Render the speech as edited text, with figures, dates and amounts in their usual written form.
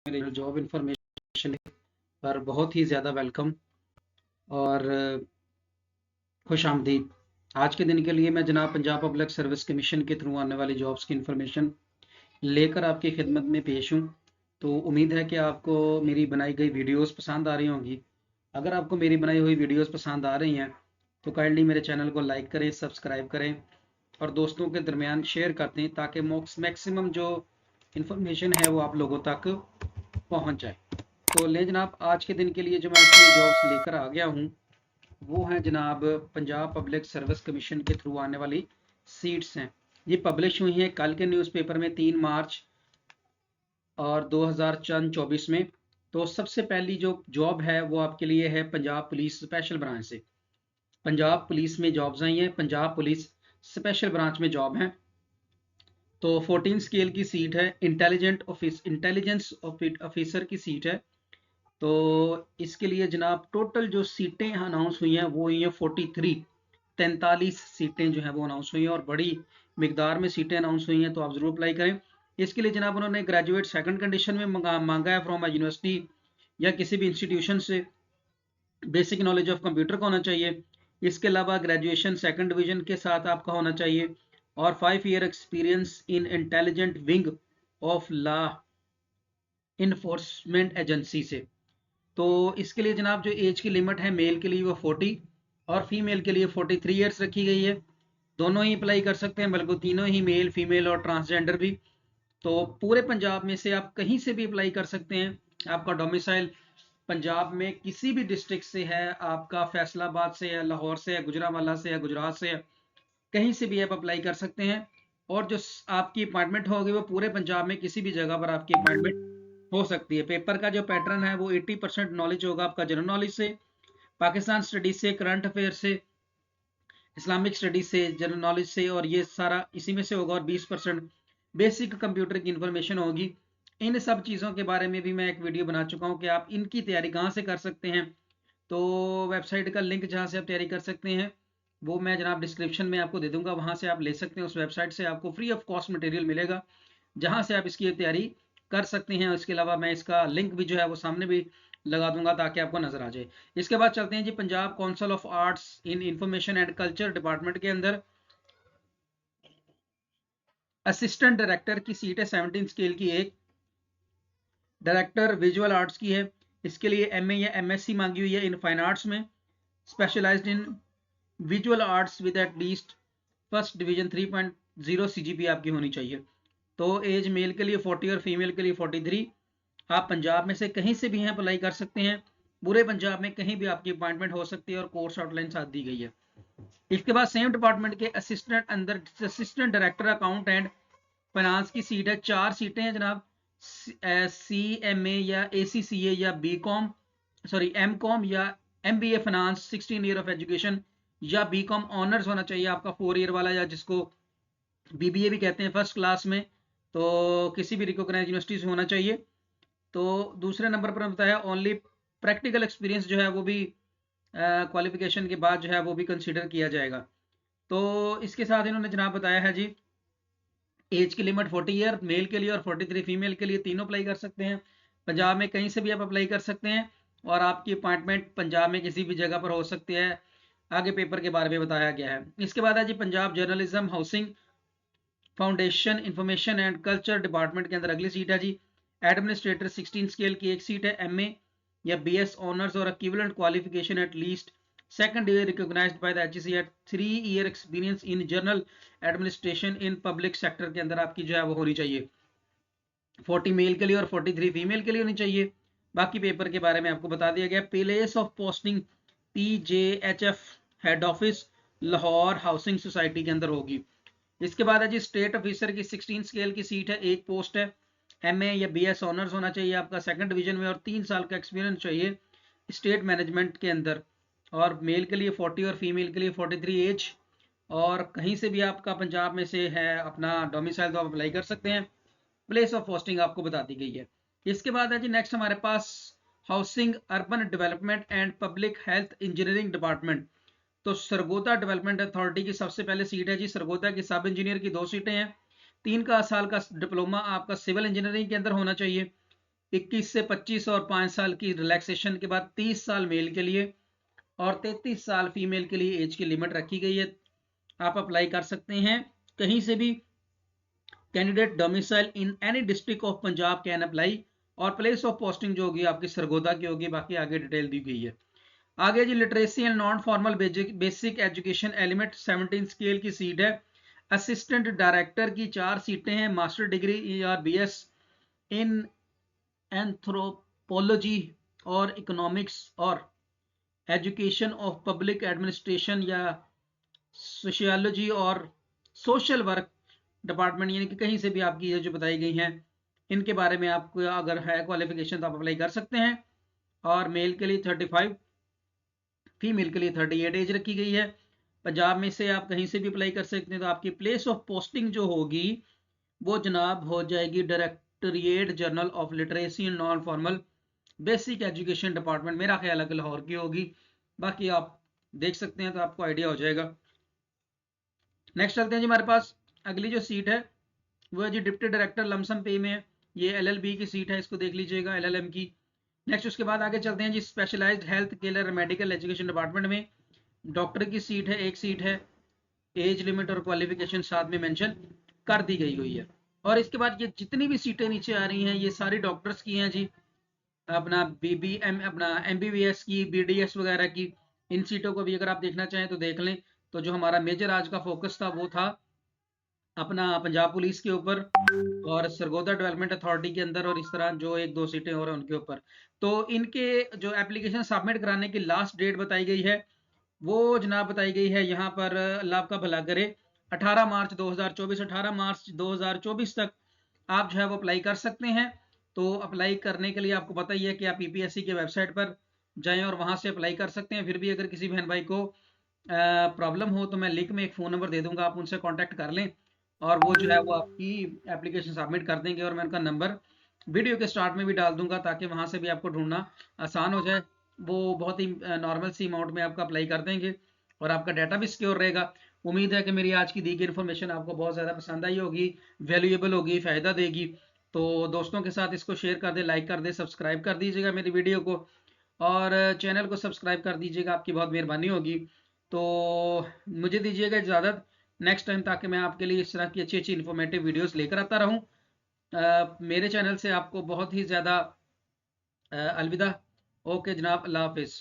मेरे job information पर बहुत ही ज़्यादा वेलकम और खुश आमदीद। आज के दिन के लिए मैं जनाब पंजाब पब्लिक सर्विस कमीशन के थ्रू आने वाली जॉब्स की इन्फॉर्मेशन लेकर आपकी खिदमत में पेश हूँ। तो उम्मीद है कि आपको मेरी बनाई गई वीडियोस पसंद आ रही होंगी। अगर आपको मेरी बनाई हुई वीडियोस पसंद आ रही हैं तो काइंडली मेरे चैनल को लाइक करें, सब्सक्राइब करें और दोस्तों के दरमियान शेयर कर दें ताकि मैक्सिमम जो इन्फॉर्मेशन है वो आप लोगों तक पहुँच जाए। तो ले जनाब, आज के दिन के लिए जो मैं अपनी जॉब्स लेकर आ गया हूँ वो हैं जनाब पंजाब पब्लिक सर्विस कमीशन के थ्रू आने वाली सीट्स हैं। ये पब्लिश हुई हैं कल के न्यूज़पेपर में 3 मार्च और 2024 में। तो सबसे पहली जो जॉब है वो आपके लिए है पंजाब पुलिस स्पेशल ब्रांच से। पंजाब पुलिस में जॉब्स आई हैं, पंजाब पुलिस स्पेशल ब्रांच में जॉब है। तो 14 स्केल की सीट है, इंटेलिजेंस ऑफिसर की सीट है। तो इसके लिए जनाब टोटल जो सीटें अनाउंस हुई हैं वो हुई हैं 43 सीटें जो हैं वो अनाउंस हुई हैं और बड़ी मिकदार में सीटें अनाउंस हुई हैं। तो आप ज़रूर अप्लाई करें। इसके लिए जनाब उन्होंने ग्रेजुएट सेकंड कंडीशन में मांगा है फ्रॉम अ यूनिवर्सिटी या किसी भी इंस्टीट्यूशन से। बेसिक नॉलेज ऑफ कंप्यूटर का होना चाहिए। इसके अलावा ग्रेजुएशन सेकंड डिवीजन के साथ आपका होना चाहिए और 5 year experience in intelligent wing of law enforcement agency से। तो इसके लिए जनाब जो एज की लिमिट है मेल के लिए वो 40 और फीमेल के लिए 43 ईयर्स रखी गई है। दोनों ही अप्लाई कर सकते हैं, बल्कि तीनों ही, मेल फीमेल और ट्रांसजेंडर भी। तो पूरे पंजाब में से आप कहीं से भी अप्लाई कर सकते हैं। आपका डोमिसाइल पंजाब में किसी भी डिस्ट्रिक्ट से है, आपका फैसलाबाद से है, लाहौर से है, गुजरांवाला से है, गुजरात से है, कहीं से भी आप अप्लाई कर सकते हैं। और जो आपकी अपॉइंटमेंट होगी वो पूरे पंजाब में किसी भी जगह पर आपकी अपॉइंटमेंट हो सकती है। पेपर का जो पैटर्न है वो 80% नॉलेज होगा आपका जनरल नॉलेज से, पाकिस्तान स्टडीज से, करंट अफेयर से, इस्लामिक स्टडीज से, जनरल नॉलेज से, और ये सारा इसी में से होगा। और 20% बेसिक कंप्यूटर की इंफॉर्मेशन होगी। इन सब चीज़ों के बारे में भी मैं एक वीडियो बना चुका हूँ कि आप इनकी तैयारी कहाँ से कर सकते हैं। तो वेबसाइट का लिंक जहाँ से आप तैयारी कर सकते हैं वो मैं जनाब डिस्क्रिप्शन में आपको दे दूंगा, वहाँ से आप ले सकते हैं। उस वेबसाइट से आपको फ्री ऑफ कॉस्ट मटेरियल मिलेगा जहाँ से आप इसकी तैयारी कर सकते हैं। इसके अलावा मैं इसका लिंक भी जो है वो सामने भी लगा दूंगा ताकि आपको नजर आ जाए। इसके बाद चलते हैं जी Punjab council of arts in information and culture department के अंदर असिस्टेंट डायरेक्टर की सीट है 17 स्केल की एक, डायरेक्टर विजुअल आर्ट्स की है। इसके लिए एमए या एमएससी मांगी हुई है इन फाइन आर्ट्स में, specialised in visual arts with at least first division 3.0 CGP आपकी होनी चाहिए। तो एज मेल के लिए 40 और फीमेल के लिए 43। आप पंजाब में से कहीं से भी हैं अप्लाई कर सकते हैं। पूरे पंजाब में कहीं भी आपकी अपॉइंटमेंट हो सकती है और कोर्स आउटलाइन साथ दी गई है। इसके बाद सेम डिपार्टमेंट के assistant director account and finance की सीट है। 4 सीटें हैं जनाब। CMA या ACCA या M.Com या MBA finance 16 year of education या B.Com ऑनर्स होना चाहिए आपका 4 ईयर वाला, या जिसको BBA भी कहते हैं फर्स्ट क्लास में। तो किसी भी रिकॉग्नाइज यूनिवर्सिटी से होना चाहिए। तो दूसरे नंबर पर बताया ओनली प्रैक्टिकल एक्सपीरियंस जो है वो भी क्वालिफिकेशन के बाद जो है वो भी कंसीडर किया जाएगा। तो इसके साथ इन्होंने जनाब बताया है जी एज की लिमिट 40 ईयर मेल के लिए और 43 फीमेल के लिए, तीनों अप्लाई कर सकते हैं। पंजाब में कहीं से भी आप अप्लाई कर सकते हैं और आपकी अपॉइंटमेंट पंजाब में किसी भी जगह पर हो सकती है। आगे पेपर के बारे में बताया गया है। इसके बाद है जी Punjab journalism housing foundation information and culture department के अंदर अगली सीट है जी एडमिनिस्ट्रेटर 16 स्केल की एक सीट है। एमए या बीएस ऑनर्स और equivalent qualification at least second year recognised by the HEC at 3 year experience in general administration in public sector के अंदर आपकी जो है वो होनी चाहिए। 40 मेल के लिए और 43 फीमेल के लिए होनी चाहिए। बाकी पेपर के बारे में आपको बता दिया गया। Place of posting PJHF head office Lahore housing society के अंदर होगी। इसके बाद है जी स्टेट ऑफिसर की 16 स्केल की सीट है, एक पोस्ट है। एमए या बीएस ऑनर्स होना चाहिए आपका सेकंड डिवीजन में और 3 साल का एक्सपीरियंस चाहिए स्टेट मैनेजमेंट के अंदर। और मेल के लिए 40 और फीमेल के लिए 43 एज। और कहीं से भी आपका पंजाब में से है अपना डोमिसाइल तो आप अप्लाई कर सकते हैं। प्लेस ऑफ पोस्टिंग आपको बता दी गई है। इसके बाद है जी नेक्स्ट हमारे पास housing urban development and public health engineering department. तो सरगोदा डेवलपमेंट अथॉरिटी की सबसे पहले सीट है जी सरगोदा की सब इंजीनियर की 2 सीटें हैं। 3 साल का डिप्लोमा आपका सिविल इंजीनियरिंग के अंदर होना चाहिए। 21 से 25 और 5 साल की रिलैक्सेशन के बाद 30 साल मेल के लिए और 33 साल फीमेल के लिए एज की लिमिट रखी गई है। आप अप्लाई कर सकते हैं कहीं से भी। Candidate domicile in any district of Punjab can apply, और प्लेस ऑफ पोस्टिंग जो होगी आपकी सरगोदा की होगी। बाकी आगे डिटेल दी गई है। आगे जी literacy and non formal basic education element 17 scale की सीट है। असिस्टेंट डायरेक्टर की 4 सीटें हैं। मास्टर डिग्री या BS इन एंथ्रोपोलॉजी और इकोनॉमिक्स और एजुकेशन ऑफ पब्लिक एडमिनिस्ट्रेशन या सोशियोलॉजी और सोशल वर्क डिपार्टमेंट, यानी कि कहीं से भी आपकी ये जो बताई गई हैं इनके बारे में आपको अगर है क्वालिफिकेशन तो आप अप्लाई कर सकते हैं। और मेल के लिए 35, फीमेल के लिए 38 एज रखी गई है। पंजाब में से आप कहीं से भी अप्लाई कर सकते हैं। तो आपकी प्लेस ऑफ पोस्टिंग जो होगी वो जनाब हो जाएगी directorate general of literacy and non formal basic education department, मेरा ख्याल है कि लाहौर की होगी। बाकी आप देख सकते हैं तो आपको आइडिया हो जाएगा। नेक्स्ट चलते हैं जी, हमारे पास अगली जो सीट है वो है जी डिप्टी डायरेक्टर लमसम पे में। ये LLB की सीट है, इसको देख लीजिएगा, LLM की। नेक्स्ट उसके बाद आगे चलते हैं जी, specialised health care medical education department में डॉक्टर की सीट है, एक सीट है। एज लिमिट और क्वालिफिकेशन साथ में मेंशन कर दी गई हुई है। और इसके बाद ये जितनी भी सीटें नीचे आ रही हैं ये सारी डॉक्टर्स की हैं जी। अपना BBM अपना MBBS की, BDS वगैरह की, इन सीटों को भी अगर आप देखना चाहें तो देख लें। तो जो हमारा मेजर आज का फोकस था वो था अपना पंजाब पुलिस के ऊपर और सरगोदा डेवलपमेंट अथॉरिटी के अंदर, और इस तरह जो एक दो सीटें और हैं उनके ऊपर। तो इनके जो एप्लीकेशन सबमिट कराने की लास्ट डेट बताई गई है वो जनाब बताई गई है यहाँ पर, अल्लाह आपका भला करे, 18 मार्च 2024। 18 मार्च 2024 तक आप जो है वो अप्लाई कर सकते हैं। तो अप्लाई करने के लिए आपको पता ही है कि आप PPSC के वेबसाइट पर जाएं और वहां से अप्लाई कर सकते हैं। फिर भी अगर किसी बहन भाई को प्रॉब्लम हो तो मैं लिंक में एक फ़ोन नंबर दे दूंगा, आप उनसे कांटेक्ट कर लें और वो जो है वो आपकी एप्लीकेशन सबमिट कर देंगे। और मैं उनका नंबर वीडियो के स्टार्ट में भी डाल दूंगा ताकि वहां से भी आपको ढूंढना आसान हो जाए। वो बहुत ही नॉर्मल सी अमाउंट में आपका अप्लाई कर देंगे और आपका डाटा भी सिक्योर रहेगा। उम्मीद है कि मेरी आज की दी गई इन्फॉर्मेशन आपको बहुत ज़्यादा पसंद आई होगी, वैल्यूएबल होगी, फ़ायदा देगी। तो दोस्तों के साथ इसको शेयर कर दें, लाइक कर दें, सब्सक्राइब कर दीजिएगा मेरी वीडियो को, और चैनल को सब्सक्राइब कर दीजिएगा, आपकी बहुत मेहरबानी होगी। तो मुझे दीजिएगा इजाज़त नेक्स्ट टाइम, ताकि मैं आपके लिए इस तरह की अच्छी अच्छी इन्फॉर्मेटिव वीडियोस लेकर आता रहूं। मेरे चैनल से आपको बहुत ही ज़्यादा अलविदा। ओके जनाब, अल्लाह हाफिज़।